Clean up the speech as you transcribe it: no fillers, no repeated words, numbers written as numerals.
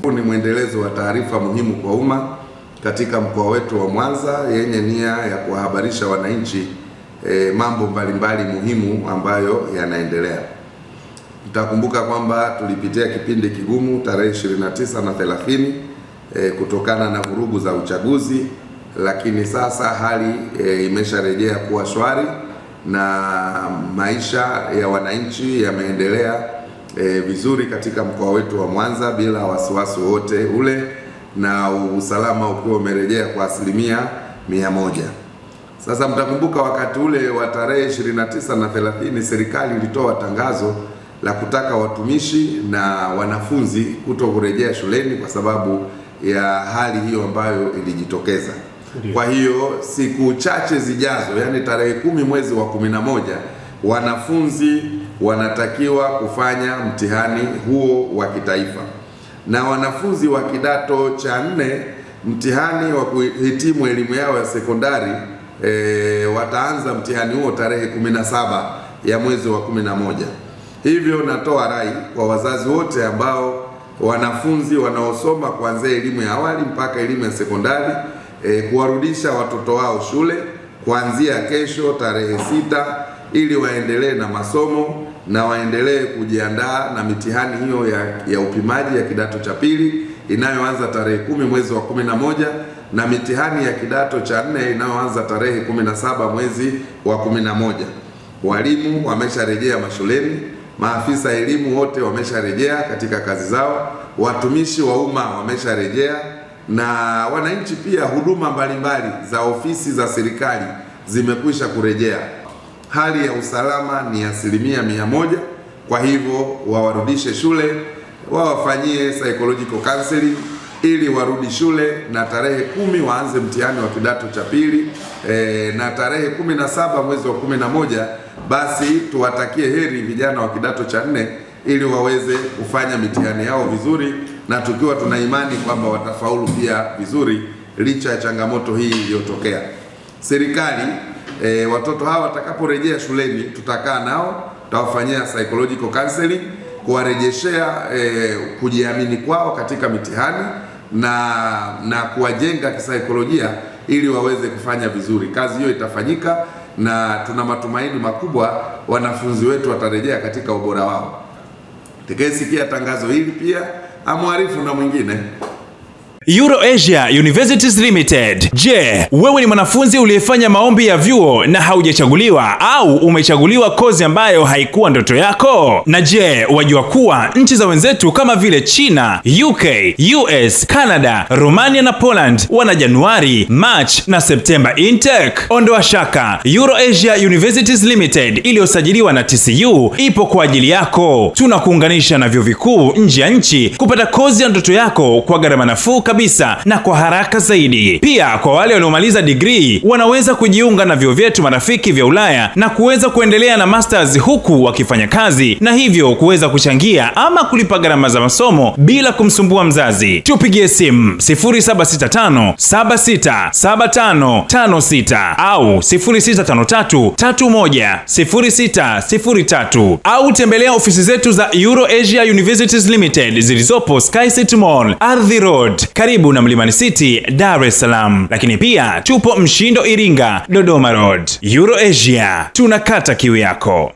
Huu ni mwendelezo wa taarifa muhimu kwa umma katika mkoa wetu wa Mwanza yenye nia ya kuwahabarisha wananchi mambo mbalimbali muhimu ambayo yanaendelea. Mtakumbuka kwamba tulipitia kipindi kigumu tarehe 29 na 30 kutokana na vurugu za uchaguzi, lakini sasa hali imesharejea kuwa shwari na maisha ya wananchi yameendelea vizuri katika mkoa wetu wa Mwanza bila wasiwasi wote ule, na usalama ukiwa umerejea kwa 100%. Sasa mtakumbuka wakati ule wa tarehe 29 na 30 serikali ilitoa tangazo la kutaka watumishi na wanafunzi kutokurejea shuleni kwa sababu ya hali hiyo ambayo ilijitokeza. Kwa hiyo siku chache zijazo, yani tarehe 10 mwezi wa 11, wanafunzi wanatakiwa kufanya mtihani huo wa kitaifa, na wanafunzi wa kidato cha 4 mtihani wa kuhitimu elimu yao ya sekondari wataanza mtihani huo tarehe 17 ya mwezi wa 11. Hivyo natoa rai kwa wazazi wote ambao wanafunzi wanaosoma kuanzia elimu ya awali mpaka elimu ya sekondari kuwarudisha watoto wao shule kuanzia kesho tarehe 6 ili waendelee na masomo na waendelee kujiandaa na mitihani hiyo ya upimaji ya kidato cha pili inayoanza tarehe 10 mwezi wa 11 na mitihani ya kidato cha 4 inayoanza tarehe 17 mwezi wa 11. Walimu wamesharejea mashuleni, maafisa elimu wote wamesharejea katika kazi zao, watumishi wa umma wamesharejea, na wananchi pia huduma mbalimbali za ofisi za serikali zimekwisha kurejea. Hali ya usalama ni 100%. Kwa hivyo wawarudishe shule, wawafanyie psychological counseling ili warudi shule, na tarehe 10 waanze mtihani wa kidato cha pili, na tarehe 17 mwezi wa 11 basi tuwatakie heri vijana wa kidato cha 4 ili waweze kufanya mitihani yao vizuri, na tukiwa tuna imani kwamba watafaulu pia vizuri licha ya changamoto hii iliyotokea. Serikali watoto hawa watakaporejea shuleni tutakaa nao, tutawafanyia psychological counseling kuwarejeshea kujiamini kwao katika mitihani na kuwajenga kisaikolojia ili waweze kufanya vizuri. Kazi hiyo itafanyika na tuna matumaini makubwa wanafunzi wetu watarejea katika ubora wao. Tekesikia tangazo hili pia amwarifu na mwingine. EuroAsia Universities Limited. Je, wewe ni mwanafunzi uliyefanya maombi ya vyuo na haujachaguliwa au umechaguliwa kozi ambayo haikuwa ndoto yako? Na je, wajua kuwa nchi za wenzetu kama vile China, UK, US, Canada, Romania na Poland wana Januari, March na September intake? Ondoa shaka, EuroAsia Universities Limited iliyosajiliwa na TCU ipo kwa ajili yako. Tunakuunganisha na vyuo vikuu nje ya nchi kupata kozi ya ndoto yako kwa gharama nafuu kabisa na kwa haraka zaidi. Pia kwa wale waliomaliza degree wanaweza kujiunga na vyuo vyetu marafiki vya Ulaya na kuweza kuendelea na masters huku wakifanya kazi, na hivyo kuweza kuchangia ama kulipa gharama za masomo bila kumsumbua mzazi. Tupigie simu 0765 767556 au 0653310603 au tembelea ofisi zetu za EuroAsia Universities Limited zilizopo Sky City Mall, Ardhi Road, karibu na Mlimani City, Dar es Salaam. Lakini pia tupo Mshindo Iringa, Dodoma Road. EuroAsia, tunakata kiu yako.